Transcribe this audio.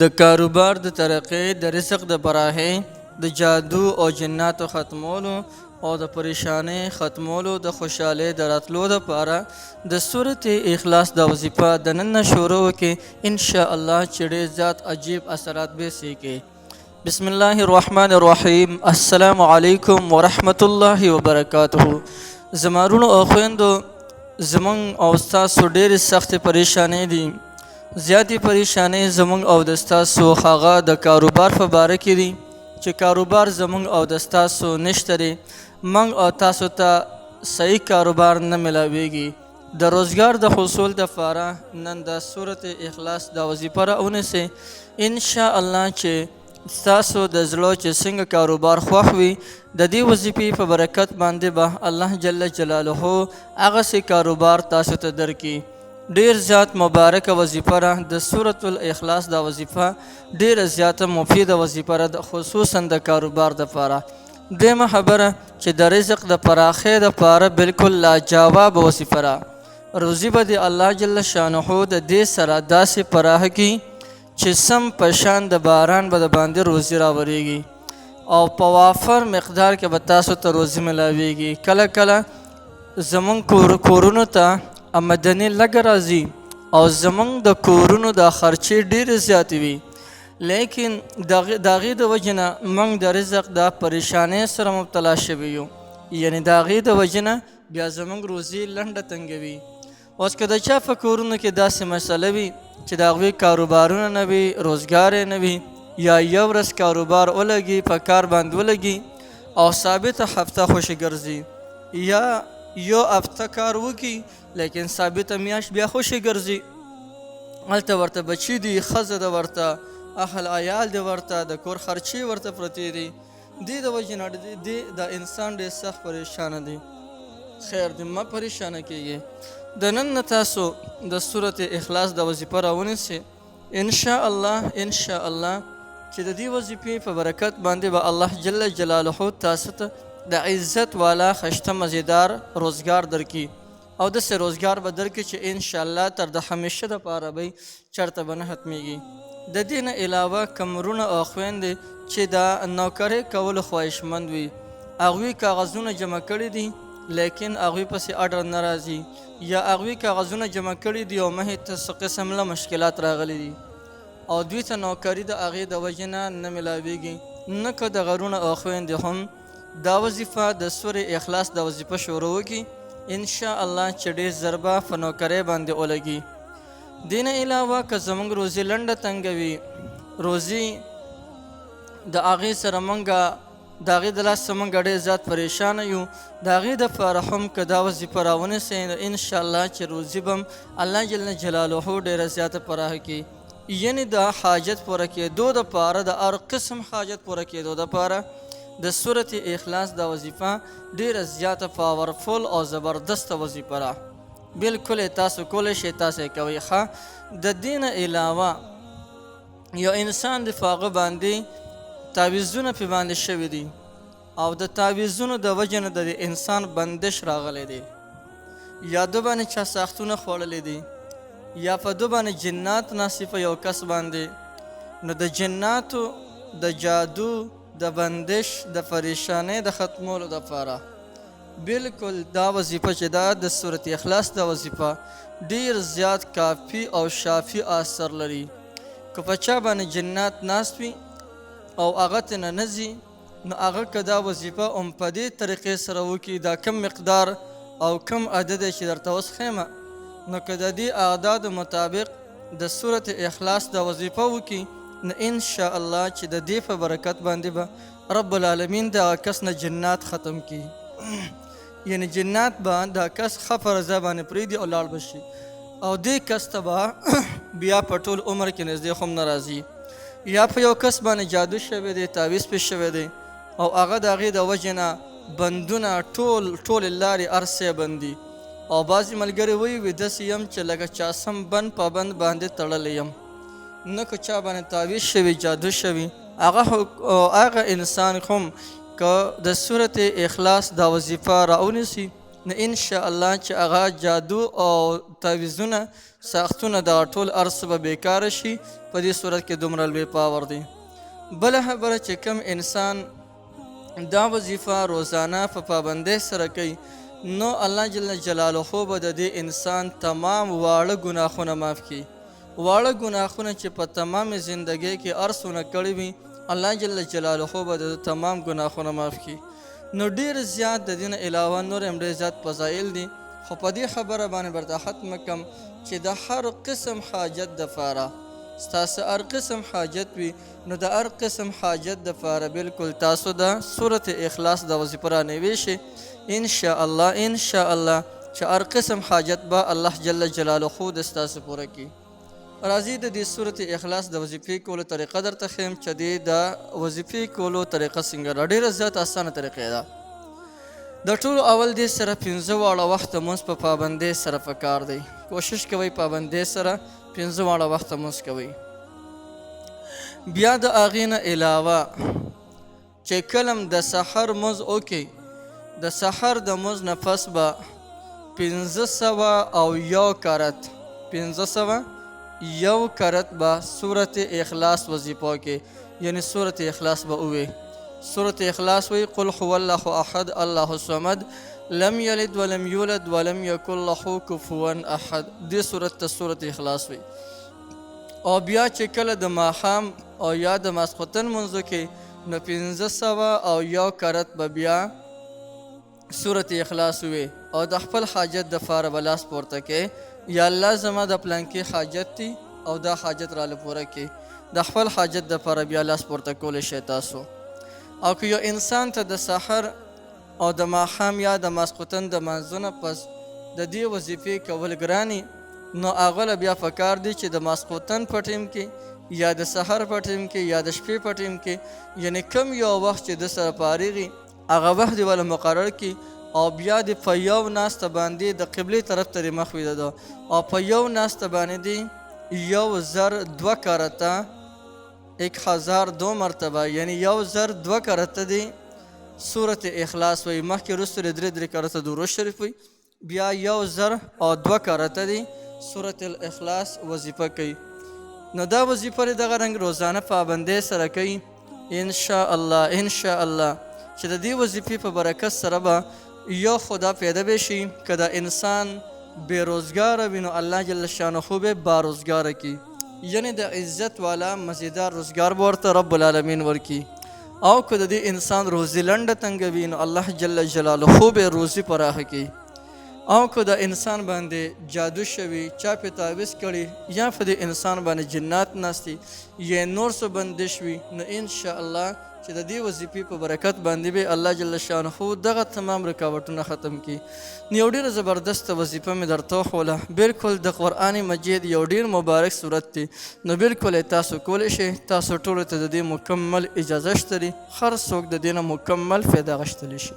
د کاروبار د ترقۍ، د رزق د براهۍ، د جادو او جناتو ختمولو او د پریشانۍ ختمولو، د خوشحالۍ د راتلو دپاره د سورت اخلاص د وظیفه د نن نه شروع وکړي انشاءالله چې ډېر زیات عجیب اثرات به یې کوي. بسم الله الرحمن الرحیم. السلام علیکم ورحمت الله وبرکاته. زمارونو او خویندو، زمونږ او ستاسو ډېرې سختې پریشانۍ دي. زیاتی پریشانۍ زمونږ او د ستاسو هغه د کاروبار په باره کې دي چې کاروبار زمونږ او د ستاسو نشته دی. موږ او تاسو ته صحیح کاروبار نه ملاویږي. د روزګار د حصول دپاره نن د صورت اخلاص د وظیفه راونیسئ انشاءالله چې ستاسو د زړه چې څنګه کاروبار خوښ وي د دې وظیفې په برکت باندې به الله جل جلاله هغسې کاروبار تاسو ته درکړي. ډیر زیات مبارکه وظیفه را د سورت الاخلاص دا وظیفه ډیره زیاته مفیده وظیفه را خصوصا د کاروبار دپاره. دیمه خبره چې د رزق د پراخۍ دپاره بالکل لاجواب وظیفه را. روزي به د الله جل شانه د دې سره داسې پراخه کړي چې سم په شان د باران به د باندې روزي راوریږي او په وافر مقدار کې به تاسو ته روزي ملاویږي. کله کله زمونږ کورونو ته آمدنی لږ راځي او زمونږ د کورونو د خرچې ډېرې زیاتې وي، لیکن د هغې د وجې نه موږ د رزق د پریشانۍ سره مبتلا شوي یو، یعنې د هغې د وجې نه بیا زمونږ روزي لنډه تنګوي. اوس که د چا په کورونو کې داسې مسله وي چې د هغوی کاروبارونه نه وي، روزګار یې نه وي، یا یو ورځ کاروبار ولګي په کار باندې ولګي او ثابته هفته خوشي ګرځي، یا یو هفته کار وکړي لیکن ثابته میاشت بیا خوشي ګرځي، هلته ورته بچي دي، ښځه ده ورته، اهل عیال دی ورته، د کور خرچې ورته پرتې دي. دې د وجې نه د انسان ډېر سخت پریشانه دی. خیر دی، مه پریشانه کیږئ. د نن نه تاسو د صورت اخلاص د وظیفه راونیسئ انشاءالله چې د دې وظیفې په برکت باندې به الله جل جلاله تاسو ته د عزت والا خشته مزیدار روزګار درکړي او داسې روزګار به درکړي چې انشاءالله تر د همیشه دپاره به چېرته به نه ختمیږي. د دې نه علاوه کمرونه او خویندې چې د نوکرۍ کولو خواهشمند وي، هغوی کاغذونه جمع کړي دي لیکن هغوی پسې اډر نه راځي، یا هغوی کاغذونه جمع کړي دي او مخې ته څه قسم له مشکلات راغلي دي او دوی ته نوکري د هغې د وجې نه ملاویږي. نه که د غرونه او خویندې هم دا وظیفه د سورې اخلاص د وظیفه شروع وکړي انشاءالله چې ډېر ژر به په نوکرۍ باندې ولګي. دې نه علاوه که زموږ روزي لنډه تنګه وي، روزي د هغې سره موږ د هغې د لاسه موږ ډېر زیات پریشانه یو، د هغې دپاره هم که دا وظیفه راونیسئ نو انشاءالله چې روزي به الله جل جلاله ډېره زیاته پراخه کړي. یعنې د حاجت پوره کېدو دپاره، د هر قسم حاجت پوره کېدو دپاره د صورت اخلاص دا وظیفه ډیره زیاته پاورفول او زبردست وظیفه را. بالکل تاسو کولی شئ، تاسو یې کوئ. ښه، د دې نه علاوه یو انسان د په هغه باندې تعویضونه پې باندې شوي دي او د تعویضونو د وجې نه د انسان بندش راغلی دی، یا ده باندې چا ساختونه خوړلی دي، یا په ده باندې جنات ناصي په یو کس باندې، نو د جناتو د جادو د بندش د پریشانۍ د ختمولو دپاره بالکل دا وظیفه چې دا د صورت اخلاص د وظیفه ډیر زیات کافی او شافی اثر لري. که په چا باندې جنات ناست وي او هغه ته نه نځي نو هغه که دا وظیفه هم په دې طریقې سره وکړي، دا کم مقدار او کم عدد چې درته اوس ښیمه، نو که د دې اعدادو مطابق د صورت اخلاص د وظیفه وکړي نو انشاءالله چې د دې په برکت باندې به رب العالمین د کس نه جنات ختم کړي. یعنی جنات به د کس ښه په رضا باندې پرېږدي او لاړ به شي او دې کس ته به بیا په ټول عمر کې نږدې هم نه راځي. یا په یو کس باندې جادو شوی دی، تعویض پې شوی دی او هغه د هغې د وجې نه بندونه ټولې لارې هر څه بندي او بعضې ملګري وایي داسې یم چې لکه چاسم بند په بند باندې تړلی یم. نه که چا باندې تعویض شوي، جادو شوي، هغه انسان هم که د صورت اخلاص دا وظیفه راونیسي نو انشاءالله چې هغه جادو او تعویضونه ساختونه دغه ټول هر څه به بیکاره شي. په دې صورت کې دومره لوی پاور دی. بله خبره چې کم انسان دا وظیفه روزانه په پابندۍ سره کوي نو الله جل جلاله به د دې انسان تمام واړه ګناهونه معاف کړي. واړه ګناهونه چې په تمام زندګۍ کې هر څونه کړي وي الله جل جلاله به د تمام ګناهونه معاف کړي. نو ډېر زیات د دې نه علاوه نور هم ډېر زیات فضایل دي، خو په دې خبره باندې برته ختمه کړم چې د هر قسم حاجت دپاره ستاسو هر قسم حاجت وي نو د هر قسم حاجت دپاره بلکل تاسو د سورت اخلاص د وظیفه رانیوی شي. انشاءالله انشاءالله چې هر قسم حاجت به الله جل جلاله د ستاسو پوره کړي. راځئ د دې سورت اخلاص د وظیفې کولو طریقه درته ښیم چې د وظیفې کولو طریقه څنګه ده. ډېره زیات اسانه طریقه ده. د ټولو اول دې سره 15 واړه وخته مونځ په پابندۍ سره پکار دی. کوشش کوئ پابندۍ سره 15 واړه وخته مونځ کوئ. بیا د هغې نه علاوه چې کلم د سحر مونځ وکړئ، د سحر د مونځ نه پس به 501 کرت 501 کرت به سورت اخلاص وظیفه کې، یعنی سورت اخلاص به ووایئ. سورت اخلاص وی قل هو الله احد الله الصمد لم یلد ولم یولد ولم یکن له کفوا احد. دې سورت ته سورت اخلاص وی. او بیا چې کله د ماښام او یا د ماسخوتن منځو کې نو 501 کرت به بیا سورت اخلاص وی او د خپل حاجت دپاره به لاس پورته کې، یا الله زما د پلانکې حاجت دی او دا حاجت راله پوره کې. د خپل حاجت دپاره بیا لاس پورته کولی شئ تاسو. او که یو انسان ته د سحر او د ماښام یا د ماسخوتن د مانځه نه پس د دې وظیفې کول ګراني نو هغه له بیا پکار دی چې د ماسخوتن په ټیم کې یا د سحر په ټیم کې یا د شپې په ټیم کې، یعنی کم یو وخت چې د سره فارغي هغه وخت دی ولا مقرر کړي او بیا د په یو ناسته باندې د قبلې طرف ته مخ وي ده او په یو ناسته باندې دی 1002 کرته 1002 مرتبه، یعنی 1002 کرته دی سورت اخلاص وی. مخکې وروسته درې کرته درود شریف وی، بیا 1002 کرته دی سورت الاخلاص وظیفه کوي. نو دا وظیفه دغه رنګ روزانه پابندۍ سره کوي انشاءالله انشاءالله چې د دې وظیفې په برکت سره به یو خدا پیدا بشي. که دا انسان بیروزګاره وي نو الله جل شانه به باروزګاره کی، یعنی د عزت والا مزیدار روزګار به ورته رب العالمین ورکی. او که د دې انسان روزي لنډه تنګه وي نو الله جل جلاله به روزي پراخه کی. او که د انسان باندې جادو شوي، چا پې تعویض کړي یا په دې انسان باندې جنات ناستي یا نور څه بندش وي نو انشاءالله چې د دې وظیفې په برکت باندې به الله جل شانه دغه تمام رکاوټونه ختم کړي. نو یو ډېره زبردسته وظیفه مې درته وښوله. بلکل د قرآن مجید یو ډېر مبارک صورت دی، نو بلکل تاسو کولی شئ. تاسو ټولو ته د دې مکمل اجازه شته دی، هر څوک د دې نه مکمل فایده اخیستلی شي.